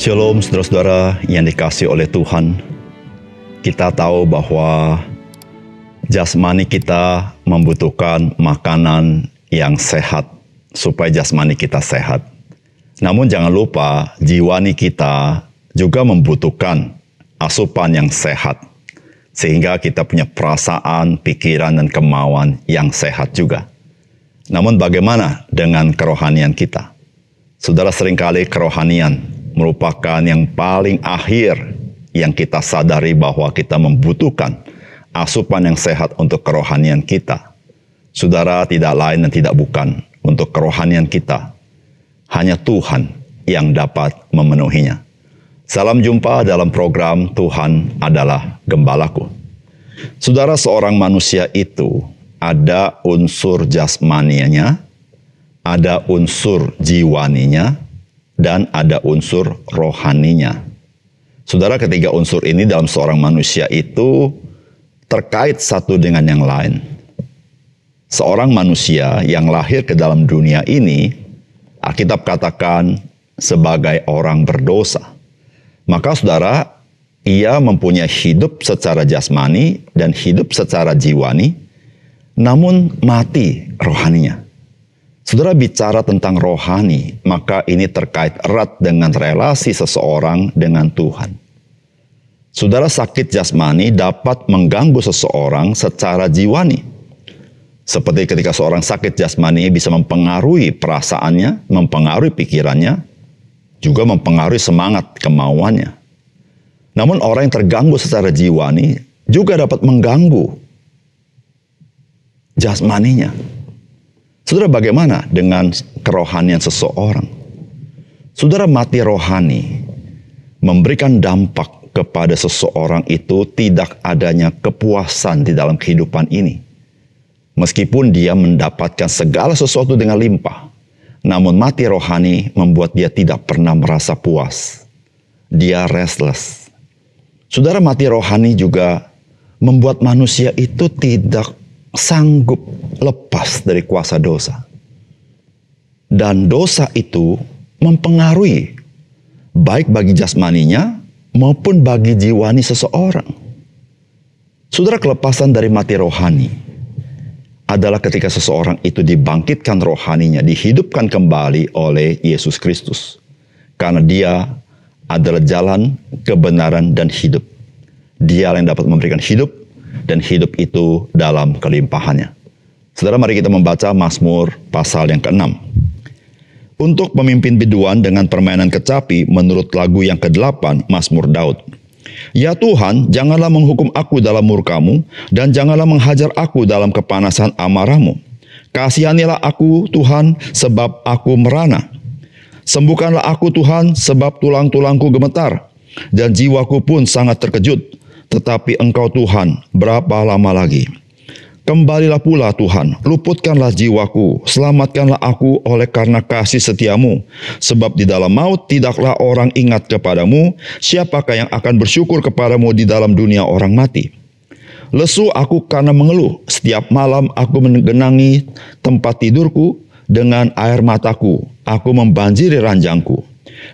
Shalom saudara-saudara yang dikasihi oleh Tuhan. Kita tahu bahwa jasmani kita membutuhkan makanan yang sehat supaya jasmani kita sehat. Namun jangan lupa jiwani kita juga membutuhkan asupan yang sehat sehingga kita punya perasaan, pikiran, dan kemauan yang sehat juga. Namun bagaimana dengan kerohanian kita? Saudara, seringkali kerohanian merupakan yang paling akhir yang kita sadari bahwa kita membutuhkan asupan yang sehat untuk kerohanian kita. Saudara, tidak lain dan tidak bukan untuk kerohanian kita. Hanya Tuhan yang dapat memenuhinya. Salam jumpa dalam program Tuhan adalah Gembalaku. Saudara, seorang manusia itu ada unsur jasmaninya, ada unsur jiwaninya, dan ada unsur rohaninya. Saudara, ketiga unsur ini dalam seorang manusia itu terkait satu dengan yang lain. Seorang manusia yang lahir ke dalam dunia ini, Alkitab katakan sebagai orang berdosa. Maka saudara, ia mempunyai hidup secara jasmani dan hidup secara jiwani, namun mati rohaninya. Saudara, bicara tentang rohani, maka ini terkait erat dengan relasi seseorang dengan Tuhan. Saudara, sakit jasmani dapat mengganggu seseorang secara jiwani. Seperti ketika seorang sakit jasmani bisa mempengaruhi perasaannya, mempengaruhi pikirannya, juga mempengaruhi semangat kemauannya. Namun orang yang terganggu secara jiwani juga dapat mengganggu jasmaninya. Saudara, bagaimana dengan kerohanian seseorang? Saudara, mati rohani memberikan dampak kepada seseorang itu tidak adanya kepuasan di dalam kehidupan ini. Meskipun dia mendapatkan segala sesuatu dengan limpah, namun mati rohani membuat dia tidak pernah merasa puas. Dia restless. Saudara, mati rohani juga membuat manusia itu tidak sanggup lepas dari kuasa dosa. Dan dosa itu mempengaruhi baik bagi jasmaninya maupun bagi jiwani seseorang. Saudara, kelepasan dari mati rohani adalah ketika seseorang itu dibangkitkan rohaninya, dihidupkan kembali oleh Yesus Kristus. Karena dia adalah jalan, kebenaran, dan hidup. Dia yang dapat memberikan hidup, dan hidup itu dalam kelimpahannya. Saudara, mari kita membaca Mazmur pasal yang ke-6. Untuk pemimpin biduan dengan permainan kecapi menurut lagu yang ke-8 Mazmur Daud. Ya Tuhan, janganlah menghukum aku dalam murka-Mu, dan janganlah menghajar aku dalam kepanasan amarah-Mu. Kasihanilah aku Tuhan, sebab aku merana. Sembuhkanlah aku Tuhan, sebab tulang-tulangku gemetar, dan jiwaku pun sangat terkejut. Tetapi Engkau Tuhan, berapa lama lagi? Kembalilah pula Tuhan, luputkanlah jiwaku, selamatkanlah aku oleh karena kasih setia-Mu. Sebab di dalam maut tidaklah orang ingat kepadamu, siapakah yang akan bersyukur kepadamu di dalam dunia orang mati? Lesu aku karena mengeluh, setiap malam aku menggenangi tempat tidurku dengan air mataku, aku membanjiri ranjangku.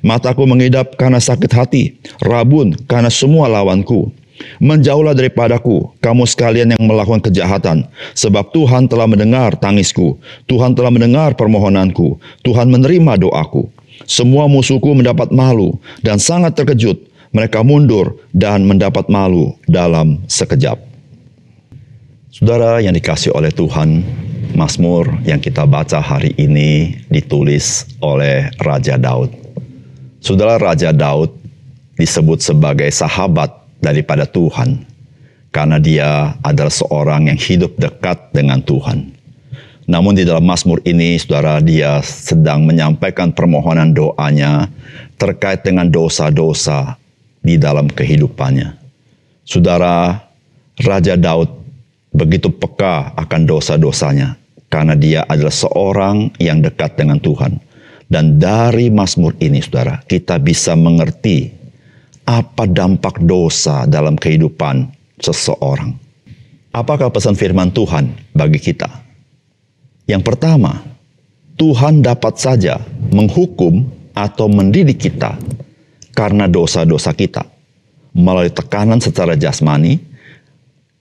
Mataku mengidap karena sakit hati, rabun karena semua lawanku. Menjauhlah daripadaku, kamu sekalian yang melakukan kejahatan, sebab Tuhan telah mendengar tangisku, Tuhan telah mendengar permohonanku, Tuhan menerima doaku. Semua musuhku mendapat malu dan sangat terkejut, mereka mundur dan mendapat malu dalam sekejap. Saudara yang dikasihi oleh Tuhan, Mazmur yang kita baca hari ini ditulis oleh Raja Daud. Saudara, Raja Daud disebut sebagai sahabat daripada Tuhan, karena dia adalah seorang yang hidup dekat dengan Tuhan. Namun di dalam Mazmur ini, saudara, dia sedang menyampaikan permohonan doanya terkait dengan dosa-dosa di dalam kehidupannya. Saudara, Raja Daud begitu peka akan dosa-dosanya, karena dia adalah seorang yang dekat dengan Tuhan. Dan dari Mazmur ini, saudara, kita bisa mengerti apa dampak dosa dalam kehidupan seseorang. Apakah pesan firman Tuhan bagi kita? Yang pertama, Tuhan dapat saja menghukum atau mendidik kita karena dosa-dosa kita, melalui tekanan secara jasmani,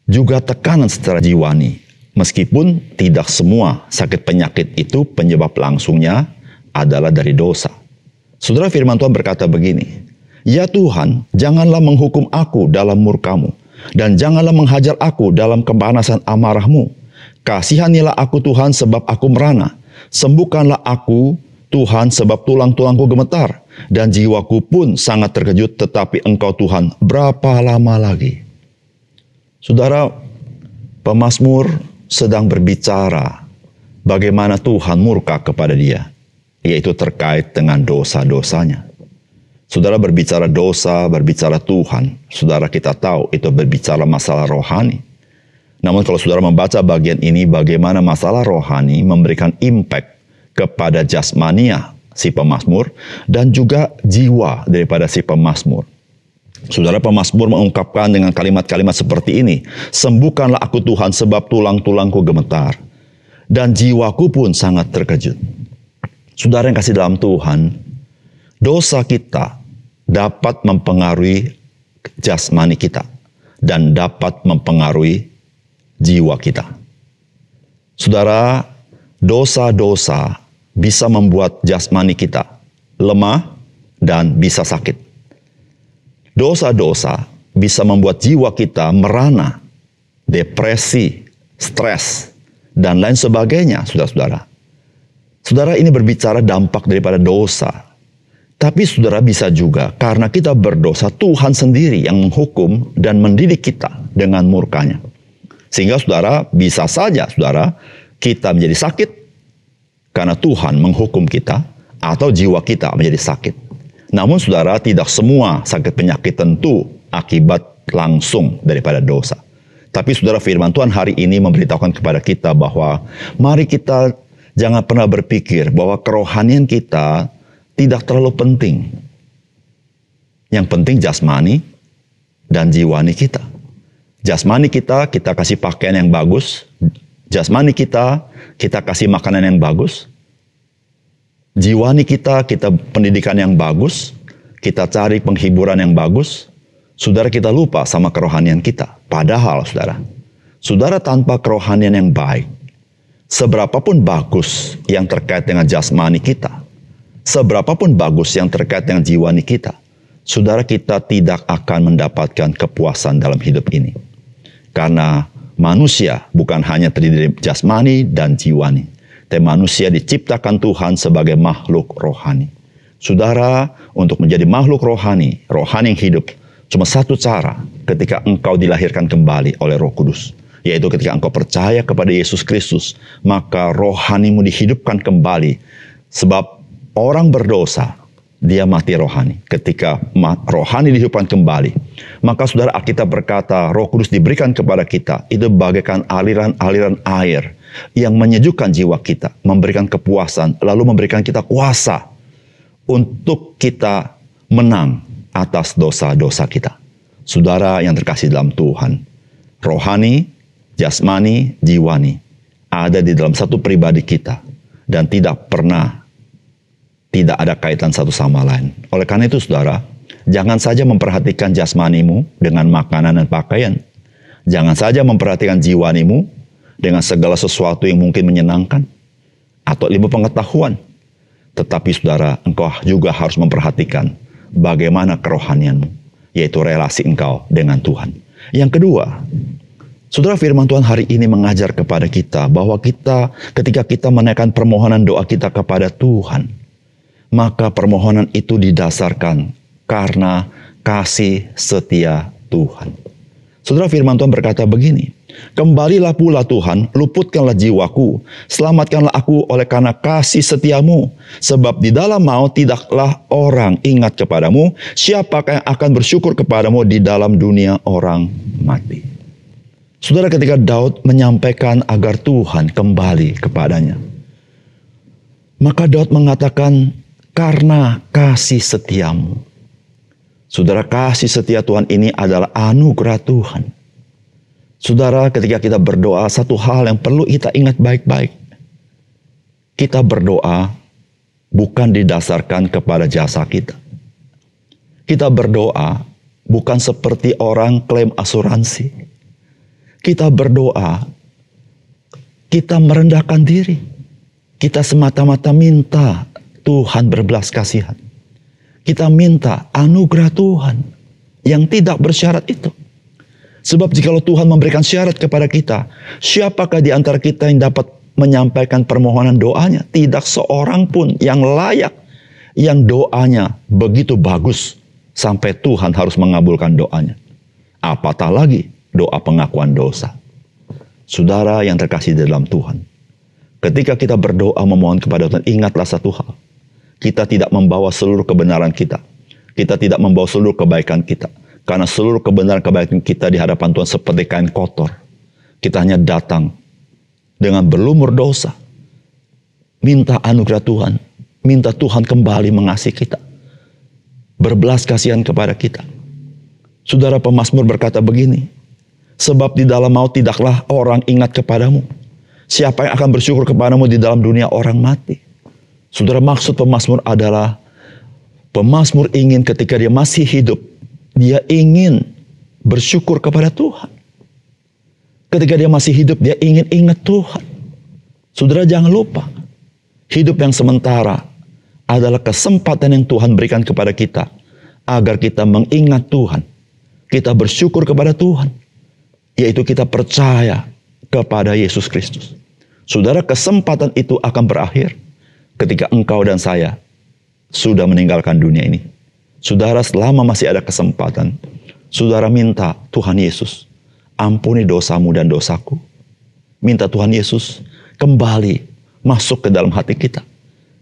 juga tekanan secara jiwani. Meskipun tidak semua sakit penyakit itu penyebab langsungnya adalah dari dosa. Saudara, firman Tuhan berkata begini, "Ya Tuhan, janganlah menghukum aku dalam murka-Mu, dan janganlah menghajar aku dalam kepanasan amarah-Mu. Kasihanilah aku Tuhan sebab aku merana. Sembuhkanlah aku Tuhan sebab tulang-tulangku gemetar, dan jiwaku pun sangat terkejut, tetapi Engkau Tuhan berapa lama lagi?" Saudara, pemazmur sedang berbicara bagaimana Tuhan murka kepada dia, yaitu terkait dengan dosa-dosanya. Saudara, berbicara dosa, berbicara Tuhan, saudara kita tahu itu berbicara masalah rohani. Namun kalau saudara membaca bagian ini, bagaimana masalah rohani memberikan impact kepada jasmania si pemazmur dan juga jiwa daripada si pemazmur. Saudara, pemazmur mengungkapkan dengan kalimat-kalimat seperti ini, "Sembuhkanlah aku Tuhan sebab tulang-tulangku gemetar, dan jiwaku pun sangat terkejut." Saudara yang kasih dalam Tuhan, dosa kita dapat mempengaruhi jasmani kita dan dapat mempengaruhi jiwa kita. Saudara, dosa-dosa bisa membuat jasmani kita lemah dan bisa sakit. Dosa-dosa bisa membuat jiwa kita merana, depresi, stres, dan lain sebagainya, saudara-saudara. Saudara, ini berbicara dampak daripada dosa. Tapi saudara, bisa juga karena kita berdosa, Tuhan sendiri yang menghukum dan mendidik kita dengan murkanya. Sehingga saudara, bisa saja saudara, kita menjadi sakit karena Tuhan menghukum kita, atau jiwa kita menjadi sakit. Namun saudara, tidak semua sakit penyakit tentu akibat langsung daripada dosa. Tapi saudara, firman Tuhan hari ini memberitahukan kepada kita bahwa mari kita jangan pernah berpikir bahwa kerohanian kita tidak terlalu penting. Yang penting jasmani dan jiwani kita. Jasmani kita kasih pakaian yang bagus. Jasmani kita kasih makanan yang bagus. Jiwani kita pendidikan yang bagus. Kita cari penghiburan yang bagus. Saudara, kita lupa sama kerohanian kita. Padahal saudara tanpa kerohanian yang baik, seberapapun bagus yang terkait dengan jasmani kita, seberapapun bagus yang terkait dengan jiwani kita, saudara, kita tidak akan mendapatkan kepuasan dalam hidup ini. Karena manusia bukan hanya terdiri dari jasmani dan jiwani, tapi manusia diciptakan Tuhan sebagai makhluk rohani. Saudara, untuk menjadi makhluk rohani yang hidup, cuma satu cara, ketika engkau dilahirkan kembali oleh Roh Kudus, yaitu ketika engkau percaya kepada Yesus Kristus, maka rohanimu dihidupkan kembali. Sebab orang berdosa, dia mati rohani. Ketika rohani dihidupkan kembali, maka saudara, Alkitab berkata Roh Kudus diberikan kepada kita. Itu bagaikan aliran-aliran air yang menyejukkan jiwa kita, memberikan kepuasan, lalu memberikan kita kuasa untuk kita menang atas dosa-dosa kita. Saudara yang terkasih dalam Tuhan, rohani, jasmani, jiwani ada di dalam satu pribadi kita dan tidak ada kaitan satu sama lain. Oleh karena itu saudara, jangan saja memperhatikan jasmanimu dengan makanan dan pakaian. Jangan saja memperhatikan jiwanimu dengan segala sesuatu yang mungkin menyenangkan atau ilmu pengetahuan. Tetapi saudara, engkau juga harus memperhatikan bagaimana kerohanianmu, yaitu relasi engkau dengan Tuhan. Yang kedua, saudara, firman Tuhan hari ini mengajar kepada kita bahwa ketika kita menaikkan permohonan doa kita kepada Tuhan, maka permohonan itu didasarkan karena kasih setia Tuhan. Saudara, firman Tuhan berkata begini, "Kembalilah pula Tuhan, luputkanlah jiwaku, selamatkanlah aku oleh karena kasih setiamu. Sebab di dalam maut tidaklah orang ingat kepadamu, siapakah yang akan bersyukur kepadamu di dalam dunia orang mati." Saudara, ketika Daud menyampaikan agar Tuhan kembali kepadanya, maka Daud mengatakan, karena kasih setiamu. Saudara, kasih setia Tuhan ini adalah anugerah Tuhan. Saudara, ketika kita berdoa, satu hal yang perlu kita ingat baik-baik. Kita berdoa bukan didasarkan kepada jasa kita. Kita berdoa bukan seperti orang klaim asuransi. Kita berdoa, kita merendahkan diri. Kita semata-mata minta Tuhan berbelas kasihan. Kita minta anugerah Tuhan yang tidak bersyarat itu. Sebab jikalau Tuhan memberikan syarat kepada kita, siapakah di antara kita yang dapat menyampaikan permohonan doanya? Tidak seorang pun yang layak, yang doanya begitu bagus sampai Tuhan harus mengabulkan doanya. Apatah lagi doa pengakuan dosa. Saudara yang terkasih di dalam Tuhan, ketika kita berdoa memohon kepada Tuhan, ingatlah satu hal. Kita tidak membawa seluruh kebenaran kita. Kita tidak membawa seluruh kebaikan kita. Karena seluruh kebenaran kebaikan kita di hadapan Tuhan seperti kain kotor. Kita hanya datang dengan berlumur dosa. Minta anugerah Tuhan. Minta Tuhan kembali mengasihi kita. Berbelas kasihan kepada kita. Saudara pemazmur berkata begini. Sebab di dalam maut tidaklah orang ingat kepadamu. Siapa yang akan bersyukur kepadamu di dalam dunia orang mati? Saudara, maksud pemazmur adalah pemazmur ingin ketika dia masih hidup, dia ingin bersyukur kepada Tuhan. Ketika dia masih hidup, dia ingin ingat Tuhan. Saudara jangan lupa, hidup yang sementara adalah kesempatan yang Tuhan berikan kepada kita agar kita mengingat Tuhan. Kita bersyukur kepada Tuhan, yaitu kita percaya kepada Yesus Kristus. Saudara, kesempatan itu akan berakhir ketika engkau dan saya sudah meninggalkan dunia ini. Saudara, selama masih ada kesempatan, saudara minta Tuhan Yesus, ampuni dosamu dan dosaku. Minta Tuhan Yesus kembali masuk ke dalam hati kita.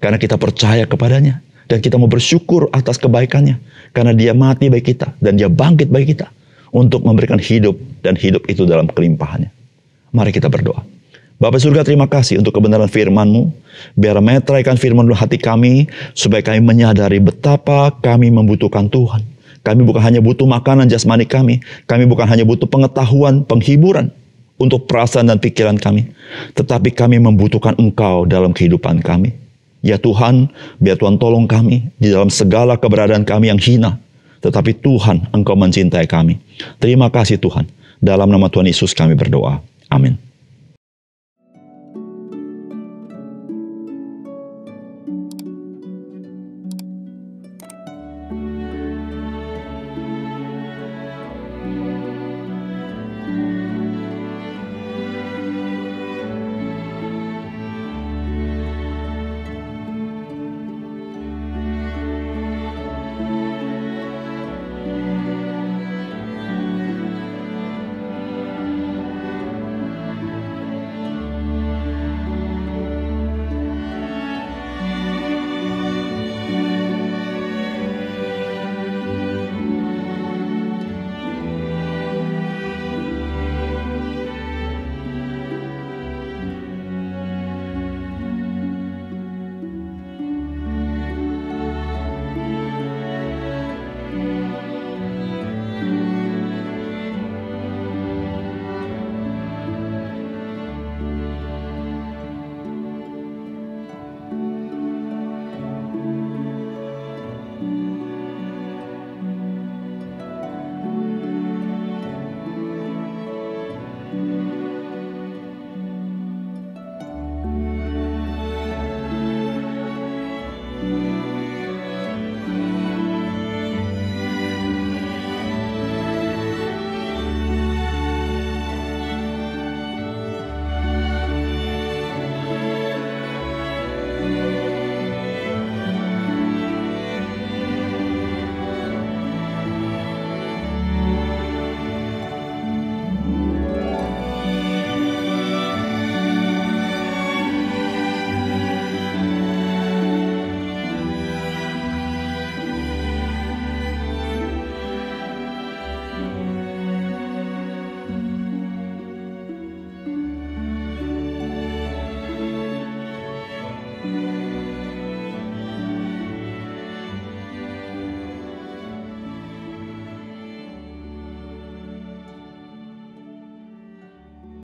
Karena kita percaya kepadanya. Dan kita mau bersyukur atas kebaikannya. Karena dia mati bagi kita. Dan dia bangkit bagi kita. Untuk memberikan hidup. Dan hidup itu dalam kelimpahannya. Mari kita berdoa. Bapa surga, terima kasih untuk kebenaran firman-Mu. Biar meteraikan firman dalam hati kami, supaya kami menyadari betapa kami membutuhkan Tuhan. Kami bukan hanya butuh makanan jasmani kami bukan hanya butuh pengetahuan, penghiburan untuk perasaan dan pikiran kami. Tetapi kami membutuhkan Engkau dalam kehidupan kami. Ya Tuhan, biar Tuhan tolong kami di dalam segala keberadaan kami yang hina. Tetapi Tuhan, Engkau mencintai kami. Terima kasih Tuhan. Dalam nama Tuhan Yesus kami berdoa. Amin.